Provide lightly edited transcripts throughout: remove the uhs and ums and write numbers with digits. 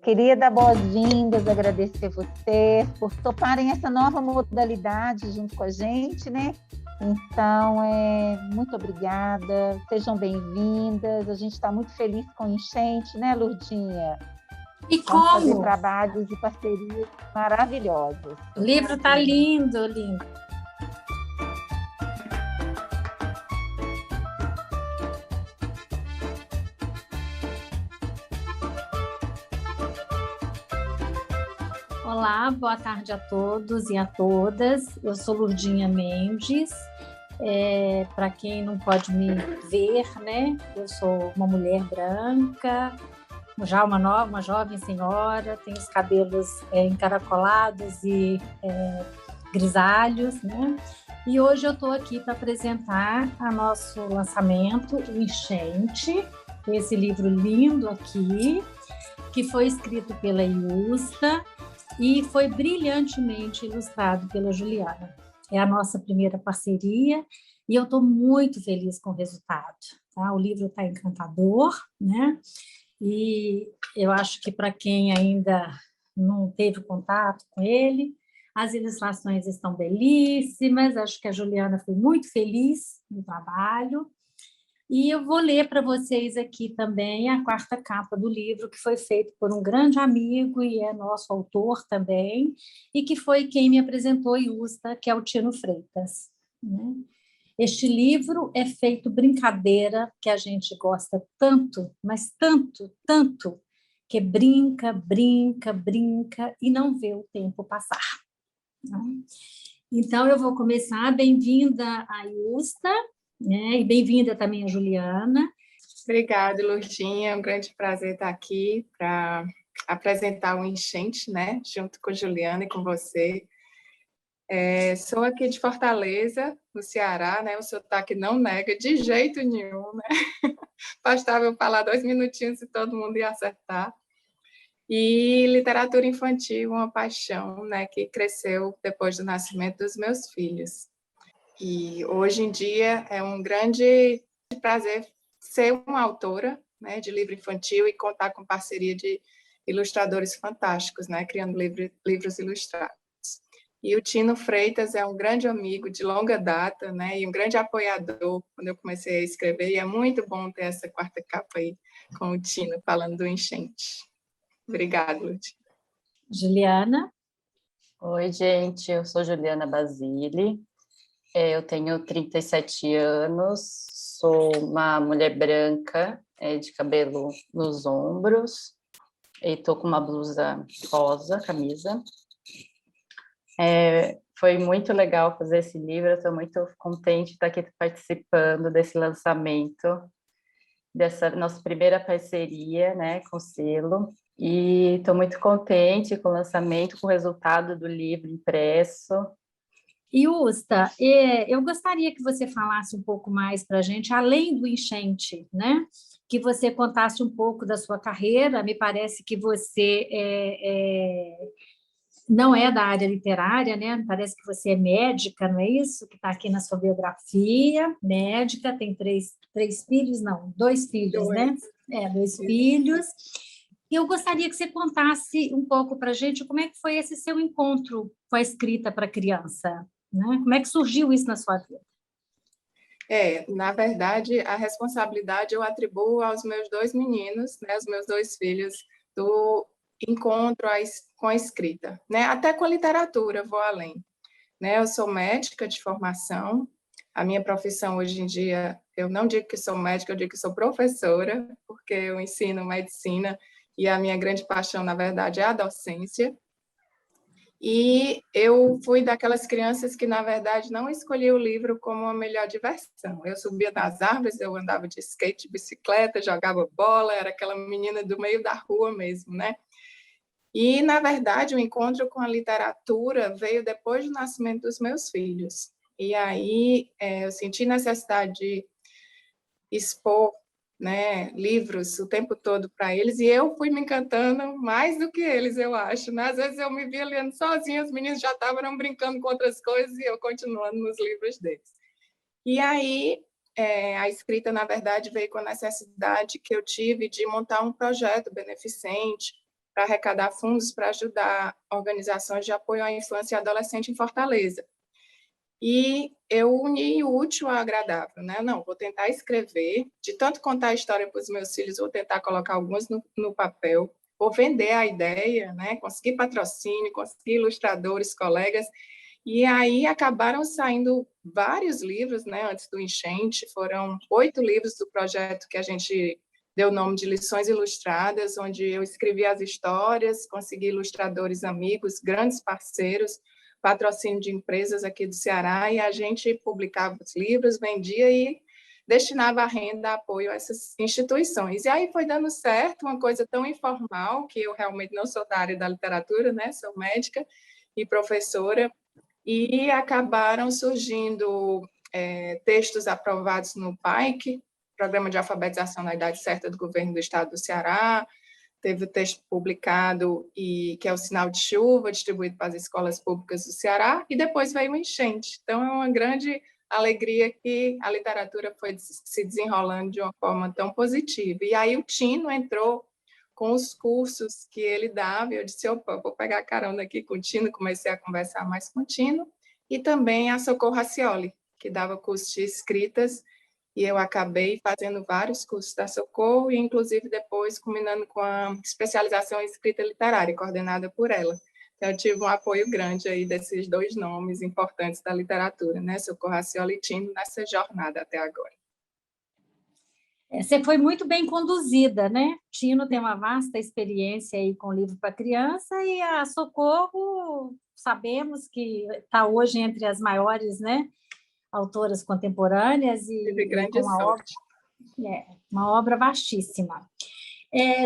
Queria dar boas-vindas, agradecer vocês por toparem essa nova modalidade junto com a gente, né? Então, muito obrigada, sejam bem-vindas. A gente está muito feliz com a enchente, né, Lurdinha? E Vamos fazer como? trabalhos e parcerias maravilhosos. O livro está lindo, lindo. Olá, boa tarde a todos e a todas. Eu sou Lurdinha Mendes. Para quem não pode me ver, né? Eu sou uma mulher branca, já uma jovem senhora, tenho os cabelos encaracolados e grisalhos, né? E hoje eu estou aqui para apresentar o nosso lançamento, o Enchente, esse livro lindo aqui, que foi escrito pela Iusta e foi brilhantemente ilustrado pela Juliana. É a nossa primeira parceria e eu estou muito feliz com o resultado. Tá? O livro está encantador, né? E eu acho que para quem ainda não teve contato com ele, as ilustrações estão belíssimas, acho que a Juliana foi muito feliz no trabalho. E eu vou ler para vocês aqui também a quarta capa do livro, que foi feito por um grande amigo e é nosso autor também, e que foi quem me apresentou Iusta, que é o Tino Freitas. Né? Este livro é feito brincadeira, que a gente gosta tanto, mas tanto, tanto, que brinca, brinca, brinca e não vê o tempo passar. Né? Então, eu vou começar. Bem-vinda a Iusta, né? E bem-vinda também a Juliana. Obrigada, Lurdinha. É um grande prazer estar aqui para apresentar o Enchente, né? Junto com a Juliana e com você. Sou aqui de Fortaleza, no Ceará, né? O sotaque não nega de jeito nenhum, né? Bastava eu falar 2 minutinhos e todo mundo ia acertar. E literatura infantil, uma paixão, né? Que cresceu depois do nascimento dos meus filhos. E hoje em dia é um grande prazer ser uma autora, né, de livro infantil e contar com parceria de ilustradores fantásticos, né, criando livros ilustrados. E o Tino Freitas é um grande amigo de longa data, né, e um grande apoiador quando eu comecei a escrever, e é muito bom ter essa quarta capa aí com o Tino falando do Enchente. Obrigada, Ludi. Juliana. Oi, gente, eu sou Juliana Basile. Eu tenho 37 anos, sou uma mulher branca, de cabelo nos ombros, e estou com uma blusa rosa, camisa. Foi muito legal fazer esse livro, eu estou muito contente de estar aqui participando desse lançamento, dessa nossa primeira parceria, né, com o selo, e estou muito contente com o lançamento, com o resultado do livro impresso. Iusta, eu gostaria que você falasse um pouco mais para a gente, além do Enchente, né? Que você contasse um pouco da sua carreira. Me parece que você não é da área literária, né? Parece que você é médica, não é isso? Que está aqui na sua biografia, médica, tem três filhos, não, 2 filhos, né? 2 filhos. E eu gostaria que você contasse um pouco para a gente como é que foi esse seu encontro com a escrita para criança. Né? Como é que surgiu isso na sua vida? Na verdade, a responsabilidade eu atribuo aos meus 2 meninos, né, os meus 2 filhos, do encontro com a escrita, né, até com a literatura, vou além. Né, eu sou médica de formação, a minha profissão hoje em dia, eu não digo que sou médica, eu digo que sou professora, porque eu ensino medicina e a minha grande paixão, na verdade, é a docência. E eu fui daquelas crianças que, na verdade, não escolhi o livro como a melhor diversão. Eu subia nas árvores, eu andava de skate, de bicicleta, jogava bola, era aquela menina do meio da rua mesmo, né? E, na verdade, o encontro com a literatura veio depois do nascimento dos meus filhos. E aí eu senti necessidade de expor, né, livros o tempo todo para eles, e eu fui me encantando mais do que eles, eu acho. Né? Às vezes eu me via lendo sozinha, os meninos já estavam brincando com outras coisas e eu continuando nos livros deles. E aí a escrita, na verdade, veio com a necessidade que eu tive de montar um projeto beneficente para arrecadar fundos para ajudar organizações de apoio à infância e adolescente em Fortaleza. E eu uni o útil ao agradável, né? Não, vou tentar escrever, de tanto contar a história para os meus filhos, vou tentar colocar algumas no papel, vou vender a ideia, né? Conseguir patrocínio, conseguir ilustradores, colegas, e aí acabaram saindo vários livros, né? Antes do enchente, foram 8 livros do projeto que a gente deu o nome de Lições Ilustradas, onde eu escrevi as histórias, consegui ilustradores amigos, grandes parceiros, patrocínio de empresas aqui do Ceará, e a gente publicava os livros, vendia e destinava a renda a apoio a essas instituições. E aí foi dando certo, uma coisa tão informal, que eu realmente não sou da área da literatura, né? Sou médica e professora, e acabaram surgindo textos aprovados no PAIC, Programa de Alfabetização na Idade Certa do Governo do Estado do Ceará, teve o texto publicado, que é o Sinal de Chuva, distribuído para as escolas públicas do Ceará, e depois veio o enchente. Então, é uma grande alegria que a literatura foi se desenrolando de uma forma tão positiva. E aí o Tino entrou com os cursos que ele dava, e eu disse, opa, vou pegar carona aqui com o Tino, comecei a conversar mais com o Tino, e também a Socorro Racioli, que dava cursos de escritas, e eu acabei fazendo vários cursos da Socorro, e inclusive depois culminando com a especialização em escrita literária, coordenada por ela. Então, eu tive um apoio grande aí desses 2 nomes importantes da literatura, né? Socorro Racioli e Tino, nessa jornada até agora. Você foi muito bem conduzida, né? Tino tem uma vasta experiência aí com livro para criança, e a Socorro, sabemos que está hoje entre as maiores, né, autoras contemporâneas, Tive e grande com sorte. uma obra vastíssima.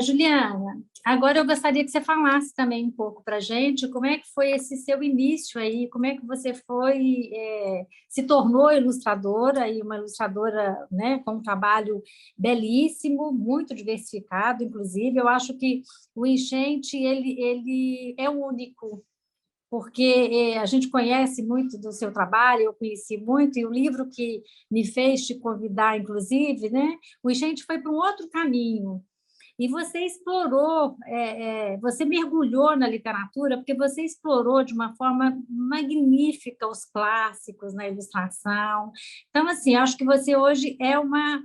Juliana, agora eu gostaria que você falasse também um pouco para a gente como é que foi esse seu início aí, como é que você se tornou ilustradora, e uma ilustradora, né, com um trabalho belíssimo, muito diversificado, inclusive. Eu acho que o Enchente ele é único, porque a gente conhece muito do seu trabalho, eu conheci muito, e o livro que me fez te convidar, inclusive, né, o Enchente foi para um outro caminho. E você explorou, você mergulhou na literatura, porque você explorou de uma forma magnífica os clássicos na ilustração. Então, assim, acho que você hoje é uma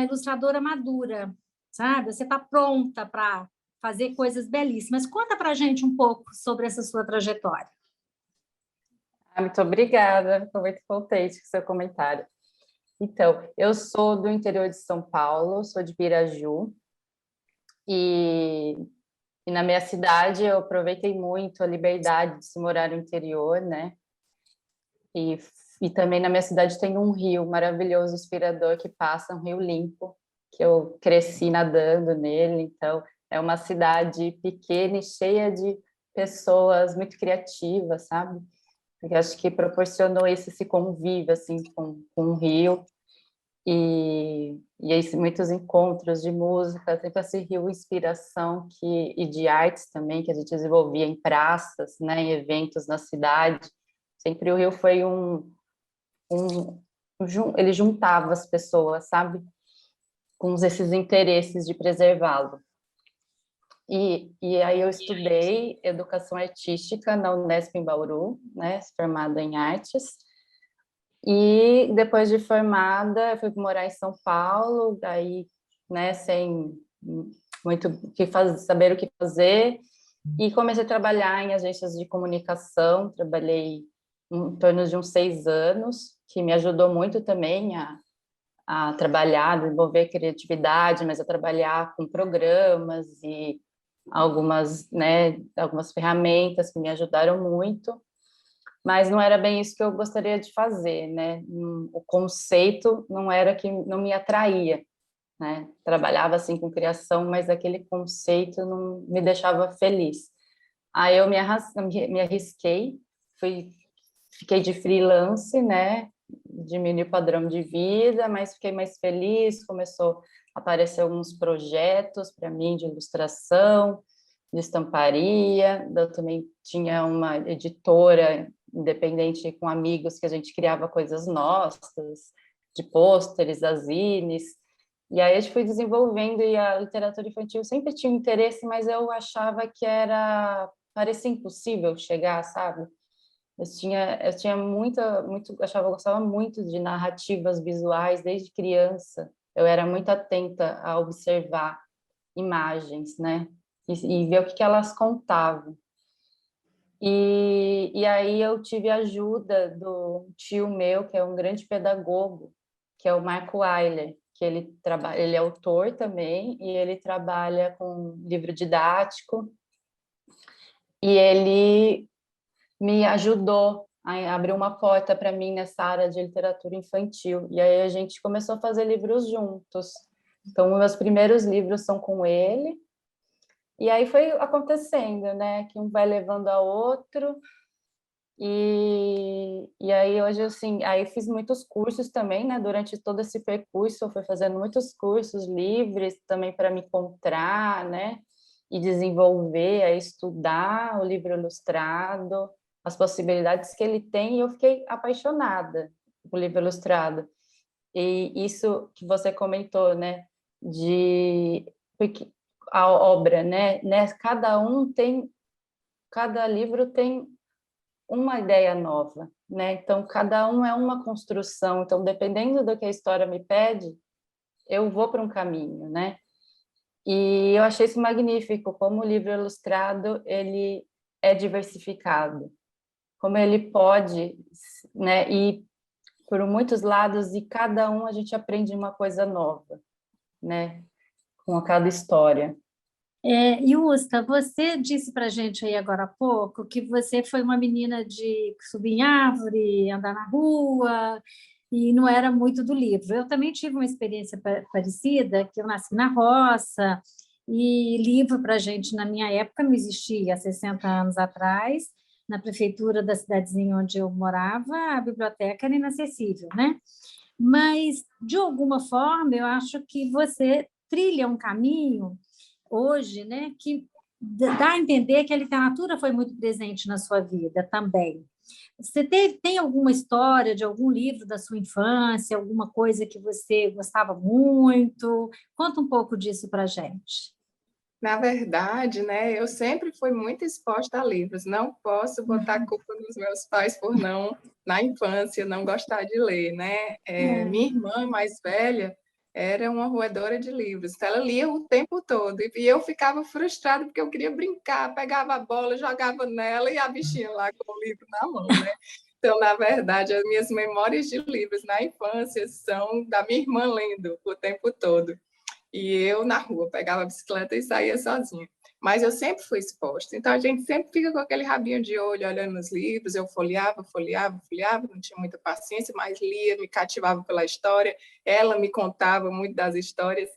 ilustradora madura, sabe? Você está pronta para fazer coisas belíssimas. Conta para a gente um pouco sobre essa sua trajetória. Muito obrigada, estou muito contente com o seu comentário. Então, eu sou do interior de São Paulo, sou de Piraju, e na minha cidade eu aproveitei muito a liberdade de se morar no interior, né? E também na minha cidade tem um rio maravilhoso, inspirador, que passa, um rio limpo, que eu cresci nadando nele. Então, é uma cidade pequena e cheia de pessoas muito criativas, sabe? Porque acho que proporcionou esse convívio, assim, com o rio. E muitos encontros de música, sempre esse rio inspiração e de artes também, que a gente desenvolvia em praças, né, em eventos na cidade. Sempre o rio foi ele juntava as pessoas, sabe, com esses interesses de preservá-lo. E aí eu estudei educação artística na Unesp em Bauru, né, formada em artes. E depois de formada, eu fui morar em São Paulo, daí, né, sem muito saber o que fazer, e comecei a trabalhar em agências de comunicação. Trabalhei em torno de uns 6 anos, que me ajudou muito também a trabalhar, desenvolver criatividade, mas a trabalhar com programas e algumas ferramentas que me ajudaram muito. Mas não era bem isso que eu gostaria de fazer, né? O conceito não era que não me atraía, né? Trabalhava assim com criação, mas aquele conceito não me deixava feliz. Aí eu me arrisquei, fiquei de freelance, né? Diminuí o padrão de vida, mas fiquei mais feliz. Começou a aparecer alguns projetos para mim de ilustração, de estamparia. Eu também tinha uma editora independente com amigos, que a gente criava coisas nossas, de pôsteres, zines, E aí a gente foi desenvolvendo, e a literatura infantil sempre tinha interesse, mas eu achava que parecia impossível chegar, sabe? Eu tinha eu gostava muito de narrativas visuais desde criança. Eu era muito atenta a observar imagens, né? E ver o que elas contavam. E aí eu tive a ajuda do tio meu, que é um grande pedagogo, que é o Marco Weiler, que ele é autor também, e ele trabalha com livro didático, e ele me ajudou a abrir uma porta para mim nessa área de literatura infantil. E aí a gente começou a fazer livros juntos. Então, meus primeiros livros são com ele, e aí foi acontecendo, né? Que um vai levando a outro. E aí hoje, assim, aí fiz muitos cursos também, né? Durante todo esse percurso, eu fui fazendo muitos cursos livres também para me encontrar, né? E desenvolver, a estudar o livro ilustrado, as possibilidades que ele tem, e eu fiquei apaixonada por livro ilustrado. E isso que você comentou, né? Porque a obra, né? Cada livro tem uma ideia nova, né? Então, cada um é uma construção. Então, dependendo do que a história me pede, eu vou para um caminho, né? E eu achei isso magnífico, como o livro ilustrado, ele é diversificado, como ele pode, né, ir por muitos lados, e cada um a gente aprende uma coisa nova, né, com cada história. Yusta, você disse para a gente aí agora há pouco que você foi uma menina de subir em árvore, andar na rua, e não era muito do livro. Eu também tive uma experiência parecida, que eu nasci na roça, e livro para a gente, na minha época, não existia, há 60 anos atrás, na prefeitura da cidadezinha onde eu morava, a biblioteca era inacessível, né? Mas, de alguma forma, eu acho que você trilha um caminho hoje, né, que dá a entender que a literatura foi muito presente na sua vida também. Você tem alguma história de algum livro da sua infância, alguma coisa que você gostava muito? Conta um pouco disso para a gente. Na verdade, né, eu sempre fui muito exposta a livros. Não posso botar a culpa nos meus pais por não, na infância, não gostar de ler, né? Minha irmã mais velha era uma roedora de livros. Então, ela lia o tempo todo. E eu ficava frustrada porque eu queria brincar, pegava a bola, jogava nela e a bichinha lá com o livro na mão, né? Então, na verdade, as minhas memórias de livros na infância são da minha irmã lendo o tempo todo. E eu na rua pegava a bicicleta e saía sozinha. Mas eu sempre fui exposta. Então a gente sempre fica com aquele rabinho de olho olhando nos livros. Eu folheava, não tinha muita paciência, mas lia, me cativava pela história. Ela me contava muito das histórias.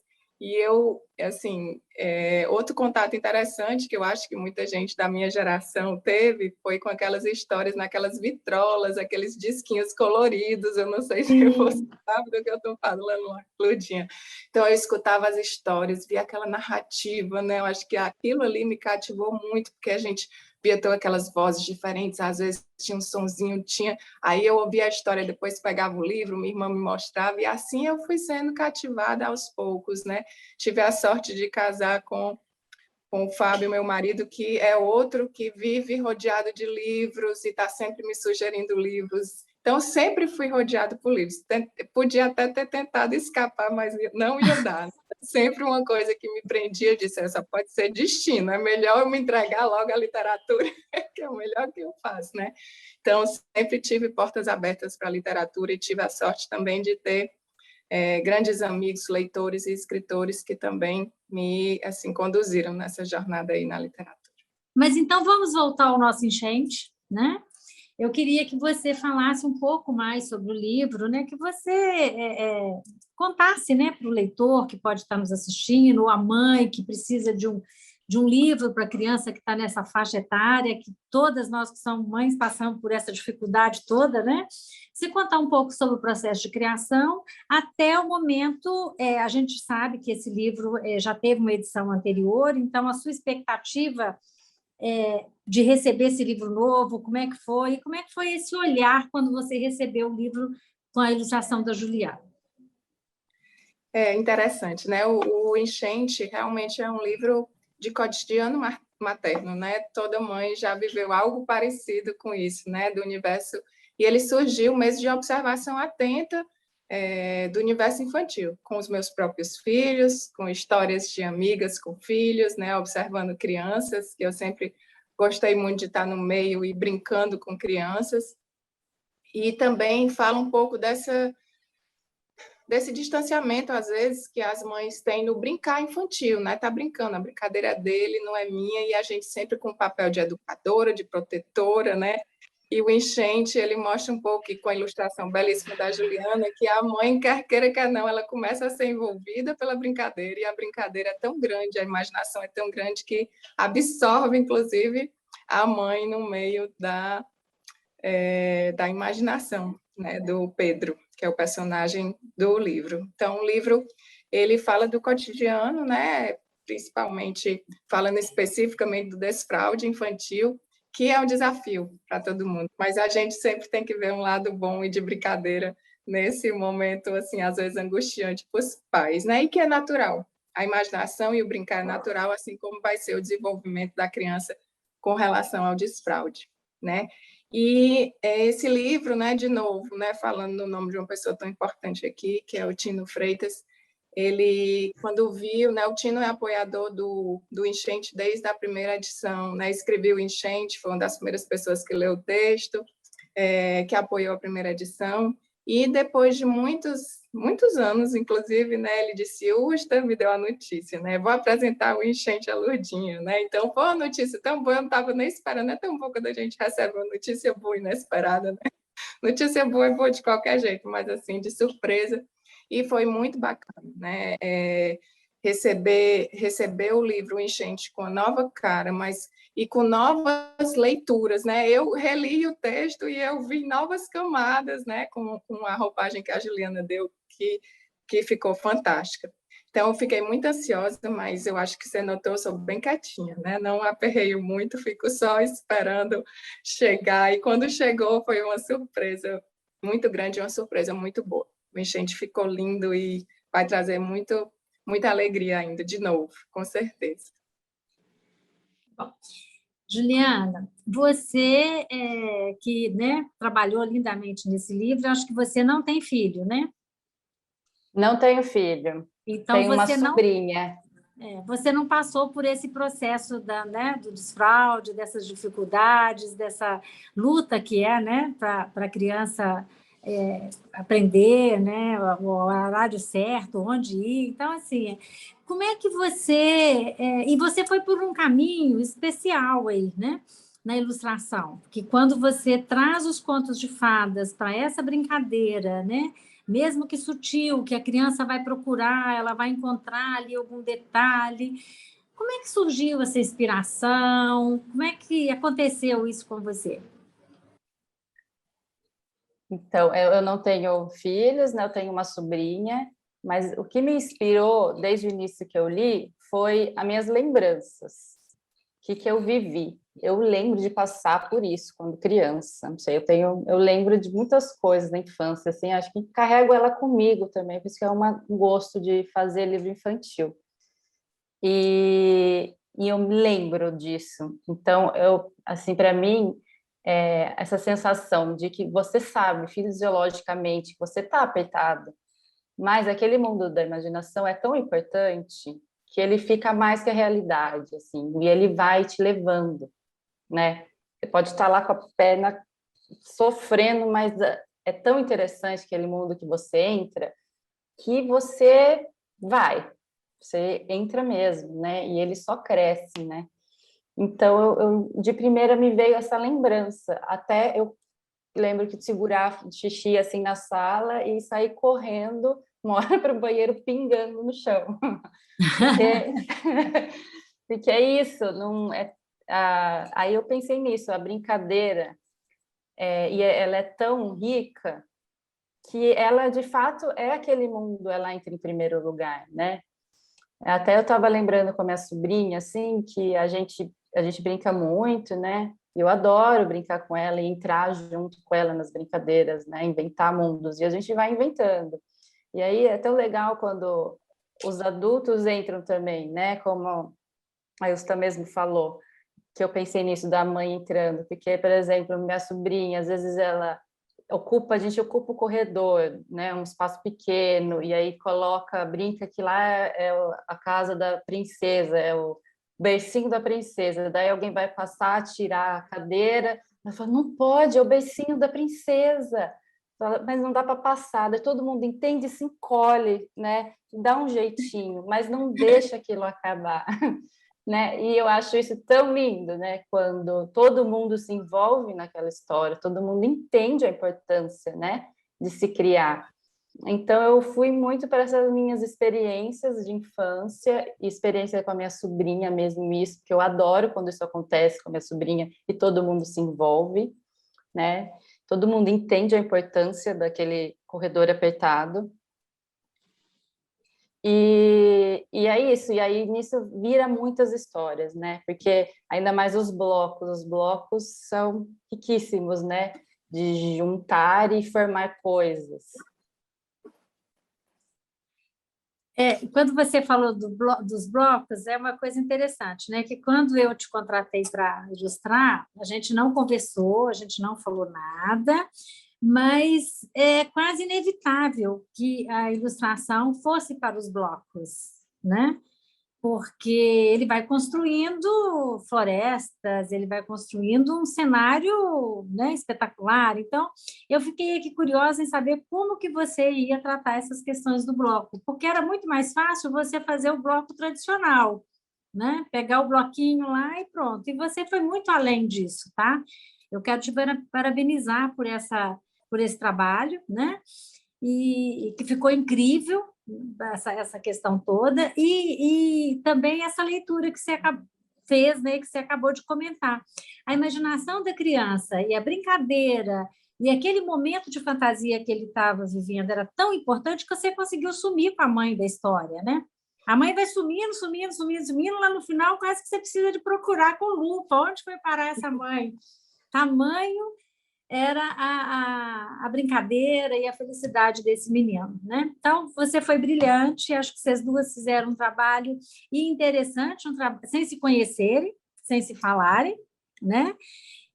E eu, assim, outro contato interessante que eu acho que muita gente da minha geração teve foi com aquelas histórias naquelas vitrolas, aqueles disquinhos coloridos. Eu não sei se você sabe do que eu estou falando, Claudinha. Então, eu escutava as histórias, via aquela narrativa, né? Eu acho que aquilo ali me cativou muito, porque a gente via todas aquelas vozes diferentes, às vezes tinha um sonzinho, aí eu ouvia a história, depois pegava o livro, minha irmã me mostrava, e assim eu fui sendo cativada aos poucos, né? Tive a sorte de casar com o Fábio, meu marido, que é outro que vive rodeado de livros e está sempre me sugerindo livros. Então, sempre fui rodeado por livros. Podia até ter tentado escapar, mas não ia dar. Sempre uma coisa que me prendia, eu disse, essa pode ser destino, é melhor eu me entregar logo à literatura, que é o melhor que eu faço, né? Então, sempre tive portas abertas para a literatura e tive a sorte também de ter grandes amigos, leitores e escritores que também me assim conduziram nessa jornada aí na literatura. Mas então vamos voltar ao nosso enchente, né? Eu queria que você falasse um pouco mais sobre o livro, né? Que você contasse, né, para o leitor que pode estar nos assistindo, ou a mãe que precisa de um livro para a criança que está nessa faixa etária, que todas nós que somos mães passamos por essa dificuldade toda, né? Você contar um pouco sobre o processo de criação até o momento, a gente sabe que esse livro já teve uma edição anterior, então a sua expectativa de receber esse livro novo, como é que foi? E como é que foi esse olhar quando você recebeu o livro com a ilustração da Juliana? É interessante, né? O Enchente realmente é um livro de cotidiano materno, né? Toda mãe já viveu algo parecido com isso, né? Do universo. E ele surgiu mesmo de observação atenta do universo infantil, com os meus próprios filhos, com histórias de amigas com filhos, né? Observando crianças, que eu sempre gostei muito de estar no meio e brincando com crianças. E também fala um pouco desse distanciamento, às vezes, que as mães têm no brincar infantil, né? Tá brincando, a brincadeira é dele, não é minha, e a gente sempre com o papel de educadora, de protetora, né? E o Enchente, ele mostra um pouco, e com a ilustração belíssima da Juliana, que a mãe, quer queira, quer não, ela começa a ser envolvida pela brincadeira, e a brincadeira é tão grande, a imaginação é tão grande, que absorve, inclusive, a mãe no meio da imaginação, né, do Pedro, que é o personagem do livro. Então, o livro, ele fala do cotidiano, né, principalmente falando especificamente do desfraude infantil, que é um desafio para todo mundo, mas a gente sempre tem que ver um lado bom e de brincadeira nesse momento, assim, às vezes angustiante para os pais, né, e que é natural. A imaginação e o brincar é natural, assim como vai ser o desenvolvimento da criança com relação ao desfraude, né? E esse livro, né, de novo, né, falando no nome de uma pessoa tão importante aqui, que é o Tino Freitas, ele, quando viu, né, o Tino é apoiador do Enchente desde a primeira edição, né, escreveu o Enchente, foi uma das primeiras pessoas que leu o texto, que apoiou a primeira edição, e depois de muitos anos, inclusive, né, ele disse, Usta me deu a notícia, né, vou apresentar o Enchente a Lourdinha, né, então foi uma notícia tão boa, eu não estava nem esperando, é tão bom quando a gente recebe uma notícia boa inesperada, né, notícia boa é boa de qualquer jeito, mas assim, de surpresa, e foi muito bacana, né, receber o livro Enchente com a nova cara, mas e com novas leituras, né? Eu reli o texto e eu vi novas camadas, né? Com a roupagem que a Juliana deu, que ficou fantástica. Então, eu fiquei muito ansiosa, mas eu acho que você notou, eu sou bem quietinha, né? Não aperreio muito, fico só esperando chegar. E quando chegou, foi uma surpresa muito grande, uma surpresa muito boa. O Enchente ficou lindo e vai trazer muita alegria ainda, de novo, com certeza. Bom, Juliana, você que, né, trabalhou lindamente nesse livro, acho que você não tem filho, né? Não tenho filho, Então tenho uma sobrinha. Você não passou por esse processo né, do desfraude, dessas dificuldades, dessa luta que é, né, para a criança aprender, né, o horário certo, onde ir. Então, assim, como é que você... e você foi por um caminho especial aí, né, na ilustração, porque quando você traz os contos de fadas para essa brincadeira, né, mesmo que sutil, que a criança vai procurar, ela vai encontrar ali algum detalhe. Como é que surgiu essa inspiração? Como é que aconteceu isso com você? Então, eu não tenho filhos, né? Eu tenho uma sobrinha, mas o que me inspirou desde o início que eu li foi as minhas lembranças, o que eu vivi. Eu lembro de passar por isso quando criança. Não sei, eu lembro de muitas coisas da infância, assim, acho que carrego ela comigo também, por isso que é um gosto de fazer livro infantil. E eu me lembro disso. Então, assim, para mim, essa sensação de que você sabe fisiologicamente que você está apertado, mas aquele mundo da imaginação é tão importante que ele fica mais que a realidade, assim, e ele vai te levando, né? Você pode estar lá com a perna sofrendo, mas é tão interessante aquele mundo que você entra que você você entra mesmo, né? E ele só cresce, né? Então, de primeira me veio essa lembrança, até eu lembro que de segurar xixi assim na sala e sair correndo uma hora para o banheiro pingando no chão. Porque é isso, não é, aí eu pensei nisso, a brincadeira, e ela é tão rica que ela, de fato, é aquele mundo, ela entra em primeiro lugar, né? Até eu estava lembrando com a minha sobrinha, assim, que a gente brinca muito, né? Eu adoro brincar com ela e entrar junto com ela nas brincadeiras, né? Inventar mundos, e a gente vai inventando. E aí é tão legal quando os adultos entram também, né? Como a Ilsta mesmo falou, que eu pensei nisso da mãe entrando, porque, por exemplo, minha sobrinha, às vezes a gente ocupa o corredor, né? Um espaço pequeno, e aí brinca que lá é a casa da princesa, é o bercinho da princesa. Daí alguém vai passar, tirar a cadeira, ela fala, não pode, é o bercinho da princesa. Mas não dá para passar, daí todo mundo entende, se encolhe, né? Dá um jeitinho, mas não deixa aquilo acabar, né? E eu acho isso tão lindo, né? Quando todo mundo se envolve naquela história, todo mundo entende a importância, né? De se criar. Então, eu fui muito para essas minhas experiências de infância, e experiência com a minha sobrinha mesmo, isso, que eu adoro quando isso acontece com a minha sobrinha e todo mundo se envolve, né? Todo mundo entende a importância daquele corredor apertado. E é isso, e aí nisso vira muitas histórias, né? Porque ainda mais os blocos são riquíssimos, né? De juntar e formar coisas. Quando você falou dos blocos, é uma coisa interessante, né? Que quando eu te contratei para ilustrar, a gente não conversou, a gente não falou nada, mas é quase inevitável que a ilustração fosse para os blocos, né? Porque ele vai construindo florestas, ele vai construindo um cenário, né, espetacular. Então, eu fiquei aqui curiosa em saber como que você ia tratar essas questões do bloco, porque era muito mais fácil você fazer o bloco tradicional, né? Pegar o bloquinho lá e pronto. E você foi muito além disso, tá? Eu quero te parabenizar por esse trabalho, né? E que ficou incrível essa questão toda, e também essa leitura que você fez, né, que você acabou de comentar. A imaginação da criança e a brincadeira e aquele momento de fantasia que ele estava vivendo era tão importante que você conseguiu sumir com a mãe da história, né? A mãe vai sumindo, sumindo, sumindo, sumindo, lá no final quase que você precisa de procurar com lupa. Onde foi parar essa mãe? Tamanho era a brincadeira e a felicidade desse menino, né? Então, você foi brilhante, acho que vocês duas fizeram um trabalho interessante, sem se conhecerem, sem se falarem, né?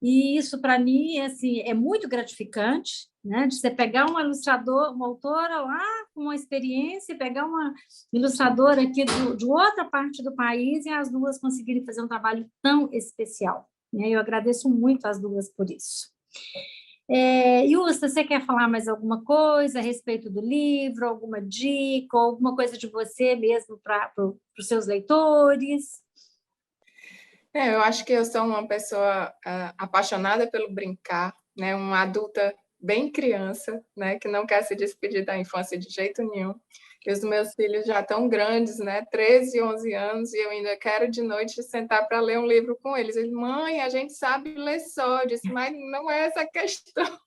E isso, para mim, assim, é muito gratificante, né? De você pegar um ilustrador, uma autora lá com uma experiência, pegar uma ilustradora aqui de outra parte do país e as duas conseguirem fazer um trabalho tão especial, né? Eu agradeço muito as duas por isso. Ilse, você quer falar mais alguma coisa a respeito do livro, alguma dica, alguma coisa de você mesmo para os seus leitores? Eu acho que eu sou uma pessoa apaixonada pelo brincar, né? Uma adulta bem criança, né? Que não quer se despedir da infância de jeito nenhum. E os meus filhos já estão grandes, né? 13 e 11 anos, e eu ainda quero de noite sentar para ler um livro com eles. Eles, mãe, a gente sabe ler só. Eu disse, mas não é essa a questão.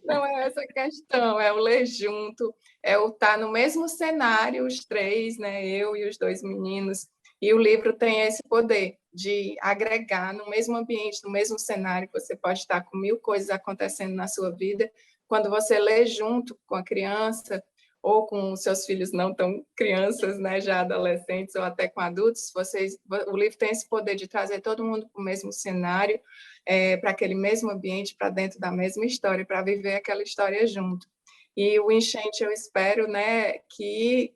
Não é essa a questão, é o ler junto, é o estar no mesmo cenário, os três, né? Eu e os dois meninos. E o livro tem esse poder de agregar no mesmo ambiente, no mesmo cenário, que você pode estar com 1000 coisas acontecendo na sua vida. Quando você lê junto com a criança, ou com os seus filhos não tão crianças, né, já adolescentes ou até com adultos, o livro tem esse poder de trazer todo mundo para o mesmo cenário, para aquele mesmo ambiente, para dentro da mesma história, para viver aquela história junto. E o Enchente, eu espero, né, que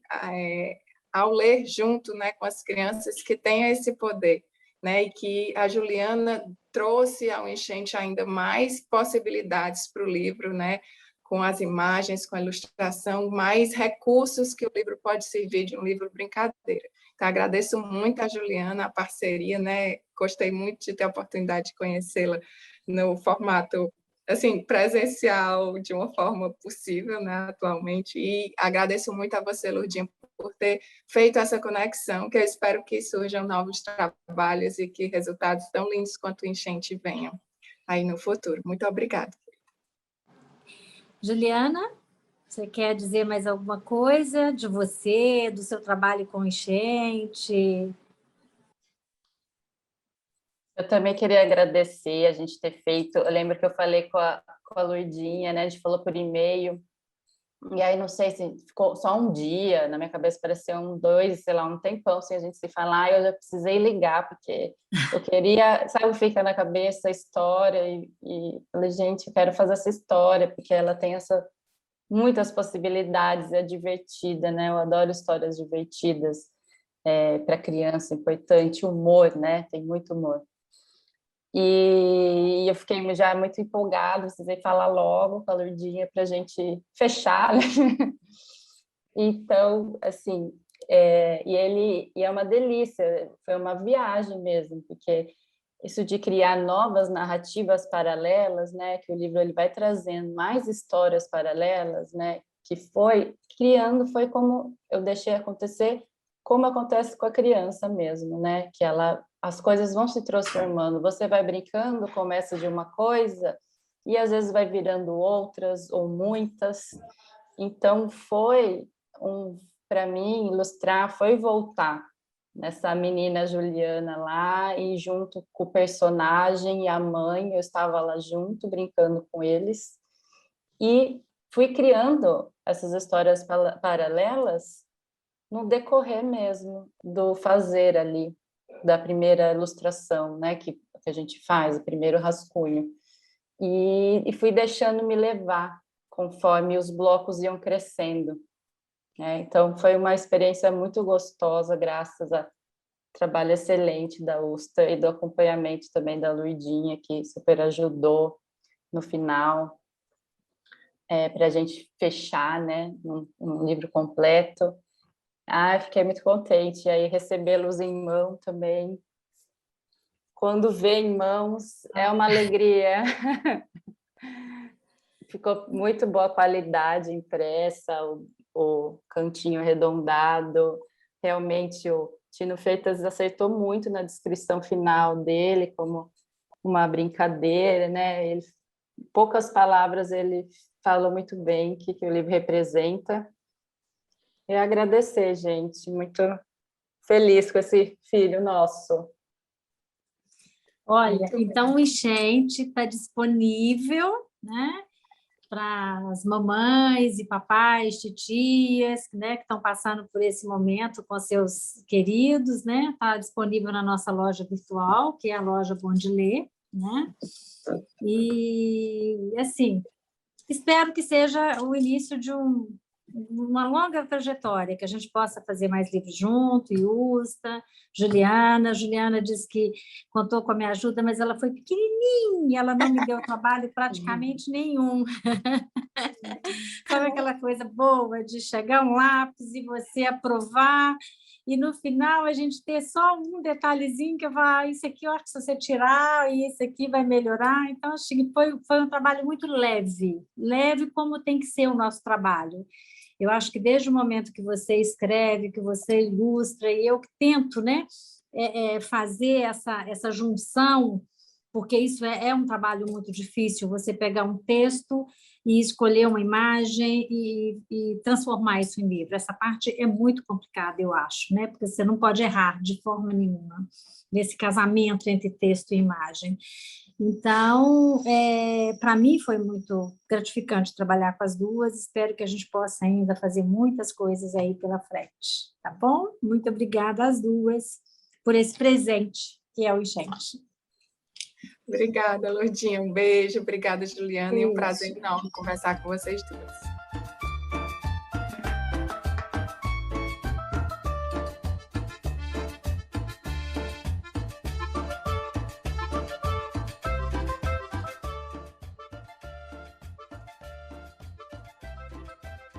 ao ler junto, né, com as crianças, que tenha esse poder, né, e que a Juliana trouxe ao Enchente ainda mais possibilidades para o livro, né, com as imagens, com a ilustração, mais recursos que o livro pode servir de um livro brincadeira. Então, agradeço muito a Juliana, a parceria, né? Gostei muito de ter a oportunidade de conhecê-la no formato assim, presencial, de uma forma possível, né, atualmente. E agradeço muito a você, Lourdinha, por ter feito essa conexão, que eu espero que surjam novos trabalhos e que resultados tão lindos quanto o Enchente venham aí no futuro. Muito obrigada. Juliana, você quer dizer mais alguma coisa de você, do seu trabalho com enchente? Eu também queria agradecer a gente ter feito. Eu lembro que eu falei com a Lourdinha, né? A gente falou por e-mail. E aí, não sei se ficou só um dia, na minha cabeça pareceu dois, sei lá, um tempão sem a gente se falar, e eu já precisei ligar, porque eu queria, sabe, fica na cabeça a história, e falei, gente, eu quero fazer essa história, porque ela tem muitas possibilidades, é divertida, né? Eu adoro histórias divertidas, para criança, importante, humor, né? Tem muito humor. E eu fiquei já muito empolgada, precisei falar logo com a Lourdinha para a gente fechar, né? Então, assim, e é uma delícia, foi uma viagem mesmo, porque isso de criar novas narrativas paralelas, né, que o livro ele vai trazendo mais histórias paralelas, né, que foi criando, foi como eu deixei acontecer, como acontece com a criança mesmo, né, que as coisas vão se transformando, você vai brincando, começa de uma coisa e às vezes vai virando outras ou muitas. Então foi para mim ilustrar, foi voltar nessa menina Juliana lá, e junto com o personagem e a mãe, eu estava lá junto, brincando com eles, e fui criando essas histórias paralelas no decorrer mesmo do fazer ali, da primeira ilustração, né, que a gente faz, o primeiro rascunho, e fui deixando me levar conforme os blocos iam crescendo. Então, foi uma experiência muito gostosa, graças a trabalho excelente da Usta e do acompanhamento também da Lourdinha, que super ajudou no final, para a gente fechar, né, um livro completo. Fiquei muito contente. E aí, recebê-los em mão também, quando vê em mãos, é uma alegria. Ficou muito boa a qualidade impressa, o cantinho arredondado. Realmente, o Tino Freitas acertou muito na descrição final dele, como uma brincadeira, né? Poucas palavras, ele falou muito bem o que o livro representa. E agradecer, gente, muito feliz com esse filho nosso. Olha, então o Enchente está disponível, né, para as mamães e papais, titias, né, que estão passando por esse momento com seus queridos, né? Está disponível na nossa loja virtual, que é a loja Bom de Ler, né? E, assim, espero que seja o início de uma longa trajetória, que a gente possa fazer mais livros junto, Yusta, Juliana disse que contou com a minha ajuda, mas ela foi pequenininha, ela não me deu trabalho praticamente nenhum. Sabe aquela coisa boa de chegar um lápis e você aprovar, e no final a gente ter só um detalhezinho que eu falo, isso aqui eu acho que se você tirar, e isso aqui vai melhorar. Então, acho que foi um trabalho muito leve como tem que ser o nosso trabalho. Eu acho que desde o momento que você escreve, que você ilustra, e eu tento, né, fazer essa junção, porque isso é um trabalho muito difícil, você pegar um texto e escolher uma imagem e transformar isso em livro. Essa parte é muito complicada, eu acho, né, porque você não pode errar de forma nenhuma nesse casamento entre texto e imagem. Então, para mim foi muito gratificante trabalhar com as duas, espero que a gente possa ainda fazer muitas coisas aí pela frente, tá bom? Muito obrigada às duas por esse presente que é o Enchente. Obrigada, Lourdinha, um beijo, obrigada, Juliana, e um prazer enorme conversar com vocês duas.